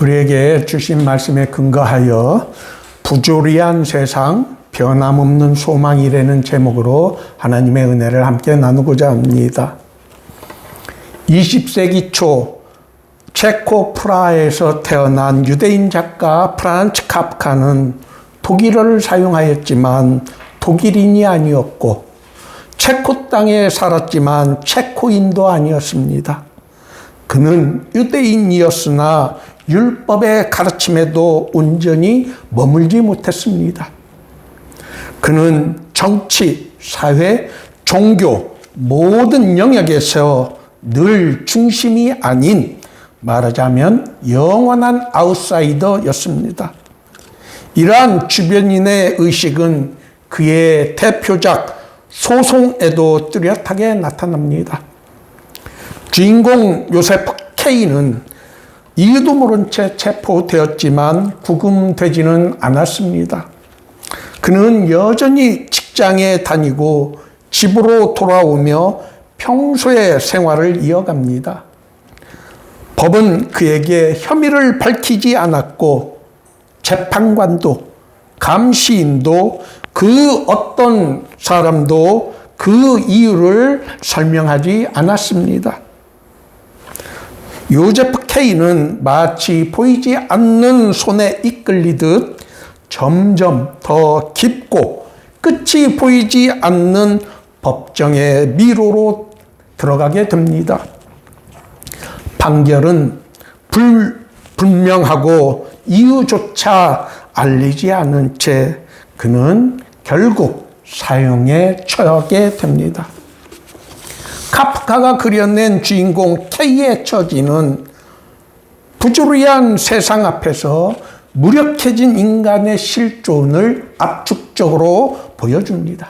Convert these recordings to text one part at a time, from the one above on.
우리에게 주신 말씀에 근거하여 부조리한 세상, 변함없는 소망이라는 제목으로 하나님의 은혜를 함께 나누고자 합니다. 20세기 초 체코 프라하에서 태어난 유대인 작가 프란츠 카프카는 독일어를 사용하였지만 독일인이 아니었고 체코 땅에 살았지만 체코인도 아니었습니다. 그는 유대인이었으나 율법의 가르침에도 온전히 머물지 못했습니다. 그는 정치, 사회, 종교 모든 영역에서 늘 중심이 아닌 말하자면 영원한 아웃사이더였습니다. 이러한 주변인의 의식은 그의 대표작 소송에도 뚜렷하게 나타납니다. 주인공 요세프 K는 이유도 모른 채 체포되었지만 구금되지는 않았습니다. 그는 여전히 직장에 다니고 집으로 돌아오며 평소의 생활을 이어갑니다. 법은 그에게 혐의를 밝히지 않았고 재판관도 감시인도 그 어떤 사람도 그 이유를 설명하지 않았습니다. 요세프 K는 마치 보이지 않는 손에 이끌리듯 점점 더 깊고 끝이 보이지 않는 법정의 미로로 들어가게 됩니다. 판결은 불분명하고 이유조차 알리지 않은 채 그는 결국 사형에 처하게 됩니다. 카프카가 그려낸 주인공 K의 처지는 부조리한 세상 앞에서 무력해진 인간의 실존을 압축적으로 보여줍니다.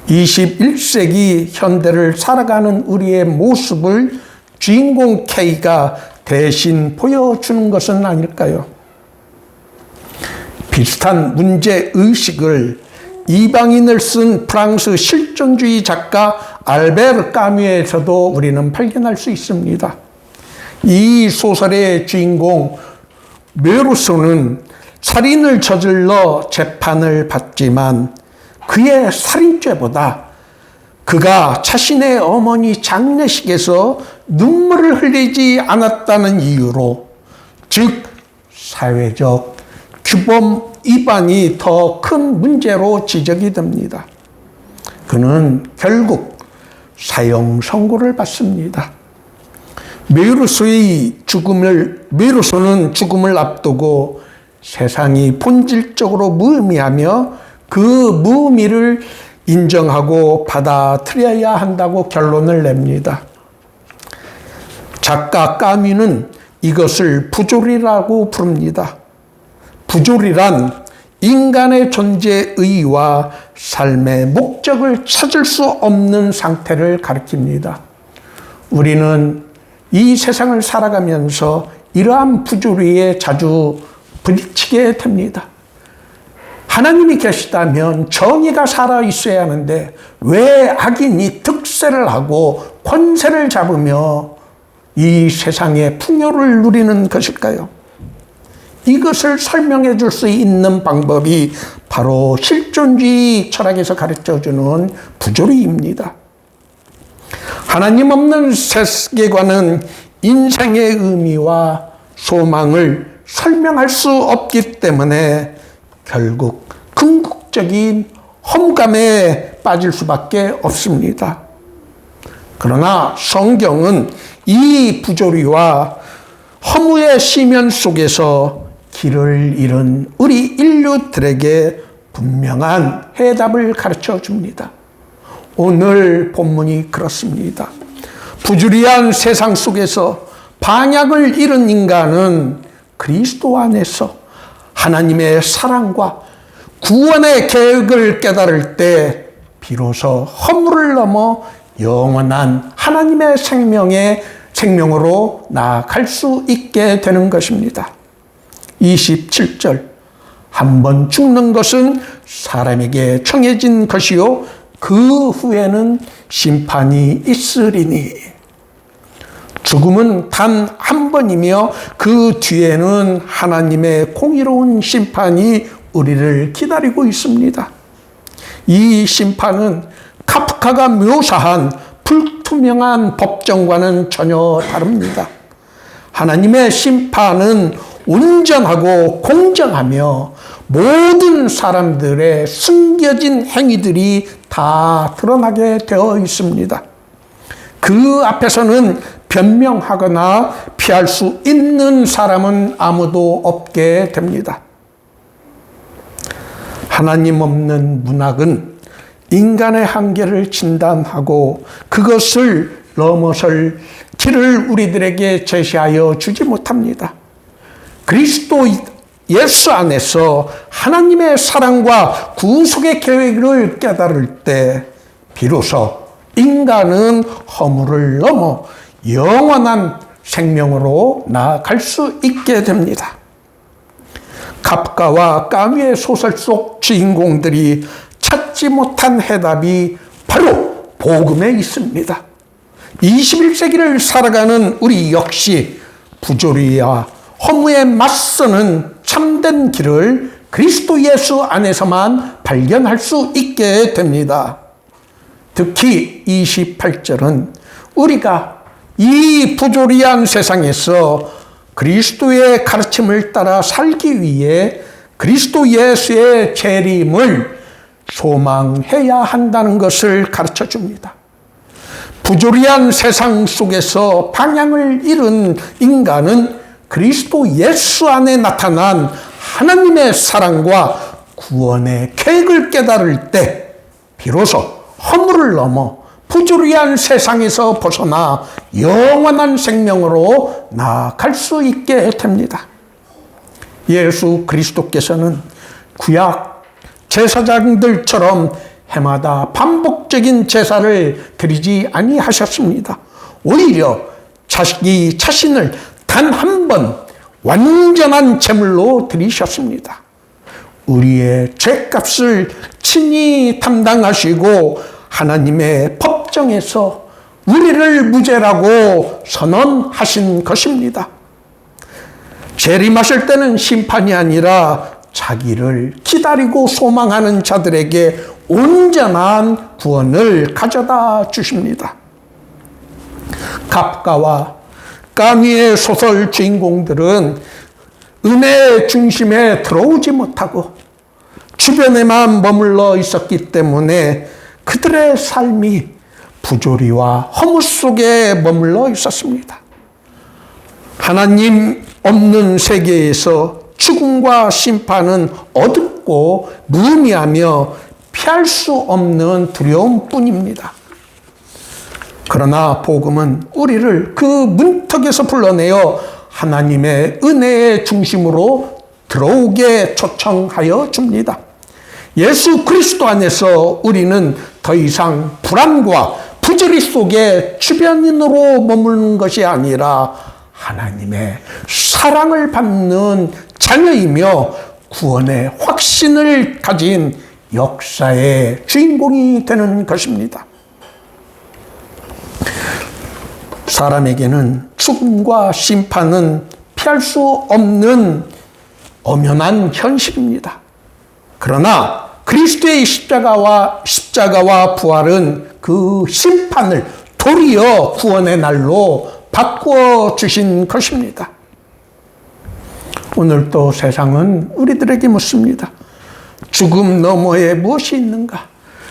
21세기 현대를 살아가는 우리의 모습을 주인공 K가 대신 보여주는 것은 아닐까요? 비슷한 문제의식을 이방인을 쓴 프랑스 실존주의 작가 알베르 까뮈에서도 우리는 발견할 수 있습니다. 이 소설의 주인공 메르소는 살인을 저질러 재판을 받지만 그의 살인죄보다 그가 자신의 어머니 장례식에서 눈물을 흘리지 않았다는 이유로, 즉 사회적 규범 위반이 더 큰 문제로 지적이 됩니다. 그는 결국 사형 선고를 받습니다. 메르소는 죽음을 앞두고 세상이 본질적으로 무의미하며 그 무의미를 인정하고 받아들여야 한다고 결론을 냅니다. 작가 까뮈는 이것을 부조리라고 부릅니다. 부조리란 인간의 존재의와 삶의 목적을 찾을 수 없는 상태를 가리킵니다. 우리는 이 세상을 살아가면서 이러한 부조리에 자주 부딪히게 됩니다. 하나님이 계시다면 정의가 살아있어야 하는데 왜 악인이 득세를 하고 권세를 잡으며 이 세상의 풍요를 누리는 것일까요? 이것을 설명해 줄 수 있는 방법이 바로 실존주의 철학에서 가르쳐주는 부조리입니다. 하나님 없는 세계관은 인생의 의미와 소망을 설명할 수 없기 때문에 결국 궁극적인 허무감에 빠질 수밖에 없습니다. 그러나 성경은 이 부조리와 허무의 시면 속에서 길을 잃은 우리 인류들에게 분명한 해답을 가르쳐 줍니다. 오늘 본문이 그렇습니다. 부조리한 세상 속에서 방향을 잃은 인간은 그리스도 안에서 하나님의 사랑과 구원의 계획을 깨달을 때 비로소 허물을 넘어 영원한 하나님의 생명으로 나아갈 수 있게 되는 것입니다. 27절, 한 번 죽는 것은 사람에게 정해진 것이요 그 후에는 심판이 있으리니. 죽음은 단 한 번이며 그 뒤에는 하나님의 공의로운 심판이 우리를 기다리고 있습니다. 이 심판은 카프카가 묘사한 불투명한 법정과는 전혀 다릅니다. 하나님의 심판은 온전하고 공정하며 모든 사람들의 숨겨진 행위들이 다 드러나게 되어 있습니다. 그 앞에서는 변명하거나 피할 수 있는 사람은 아무도 없게 됩니다. 하나님 없는 문학은 인간의 한계를 진단하고 그것을 넘어설 길을 우리들에게 제시하여 주지 못합니다. 그리스도 예수 안에서 하나님의 사랑과 구속의 계획을 깨달을 때 비로소 인간은 허물을 넘어 영원한 생명으로 나아갈 수 있게 됩니다. 카프카와 까미의 소설 속 주인공들이 찾지 못한 해답이 바로 복음에 있습니다. 21세기를 살아가는 우리 역시 부조리와 허무에 맞서는 참된 길을 그리스도 예수 안에서만 발견할 수 있게 됩니다. 특히 28절은 우리가 이 부조리한 세상에서 그리스도의 가르침을 따라 살기 위해 그리스도 예수의 재림을 소망해야 한다는 것을 가르쳐 줍니다. 부조리한 세상 속에서 방향을 잃은 인간은 그리스도 예수 안에 나타난 하나님의 사랑과 구원의 계획을 깨달을 때 비로소 허물을 넘어 부조리한 세상에서 벗어나 영원한 생명으로 나아갈 수 있게 됩니다. 예수 그리스도께서는 구약 제사장들처럼 해마다 반복적인 제사를 드리지 아니하셨습니다. 오히려 자기 자신을 단 한 번 완전한 제물로 드리셨습니다. 우리의 죄값을 친히 담당하시고 하나님의 법정에서 우리를 무죄라고 선언하신 것입니다. 재림하실 때는 심판이 아니라 자기를 기다리고 소망하는 자들에게 온전한 구원을 가져다 주십니다. 카프카와 까미의 소설 주인공들은 은혜의 중심에 들어오지 못하고 주변에만 머물러 있었기 때문에 그들의 삶이 부조리와 허무 속에 머물러 있었습니다. 하나님 없는 세계에서 죽음과 심판은 어둡고 무의미하며 피할 수 없는 두려움뿐입니다. 그러나 복음은 우리를 그 문턱에서 불러내어 하나님의 은혜의 중심으로 들어오게 초청하여 줍니다. 예수 그리스도 안에서 우리는 더 이상 불안과 부조리 속에 주변인으로 머무는 것이 아니라 하나님의 사랑을 받는 자녀이며 구원의 확신을 가진 역사의 주인공이 되는 것입니다. 사람에게는 죽음과 심판은 피할 수 없는 엄연한 현실입니다. 그러나 그리스도의 십자가와 부활은 그 심판을 도리어 구원의 날로 바꾸어 주신 것입니다. 오늘도 세상은 우리들에게 묻습니다. 죽음 너머에 무엇이 있는가?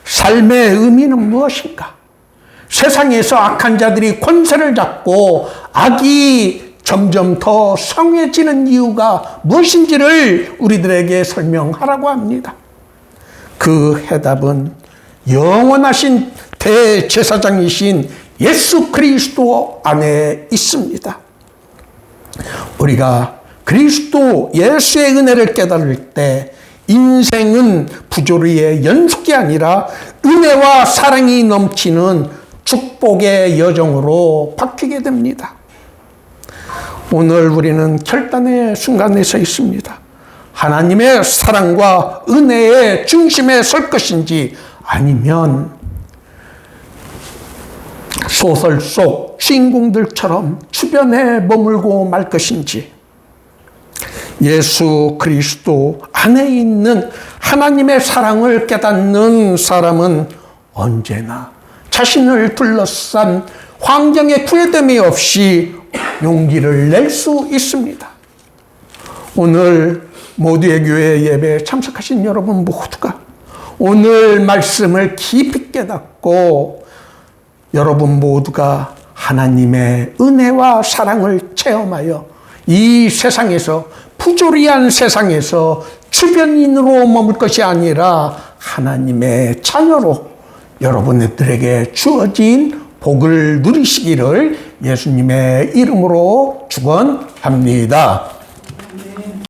삶의 의미는 무엇인가? 세상에서 악한 자들이 권세를 잡고 악이 점점 더 성해지는 이유가 무엇인지를 우리들에게 설명하라고 합니다. 그 해답은 영원하신 대제사장이신 예수 그리스도 안에 있습니다. 우리가 그리스도 예수의 은혜를 깨달을 때 인생은 부조리의 연속이 아니라 은혜와 사랑이 넘치는 축복의 여정으로 바뀌게 됩니다. 오늘 우리는 결단의 순간에 서 있습니다. 하나님의 사랑과 은혜의 중심에 설 것인지 아니면 소설 속 주인공들처럼 주변에 머물고 말 것인지, 예수 그리스도 안에 있는 하나님의 사랑을 깨닫는 사람은 언제나 자신을 둘러싼 환경에 구애됨이 없이 용기를 낼 수 있습니다. 오늘 모두의 교회 예배에 참석하신 여러분 모두가 오늘 말씀을 깊이 깨닫고 여러분 모두가 하나님의 은혜와 사랑을 체험하여 이 세상에서, 부조리한 세상에서 주변인으로 머물 것이 아니라 하나님의 자녀로 여러분들에게 주어진 복을 누리시기를 예수님의 이름으로 축원합니다.